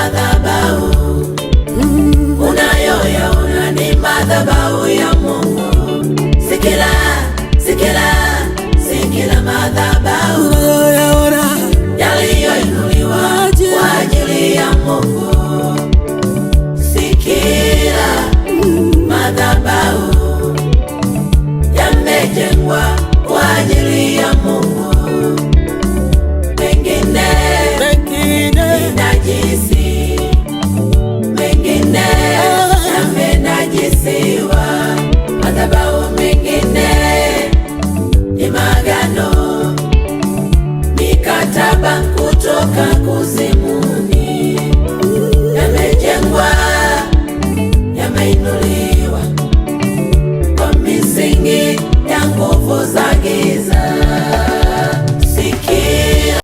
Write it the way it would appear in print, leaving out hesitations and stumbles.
madhabahu unayoyaona ni madhabahu ya Mungu. Sikila madhabahu yaliyoinuliwa kwa ajili ya Mungu. Sikila madhabahu yamejengwa kwa ajili ya Mungu. Mengine ni najisi, mengine yamenajisiwa. Madhabahu mengine ni maagano, mikataba kutoka kuzimuni. Yamejengwa, yameinuliwa kwa misingi ya nguvu za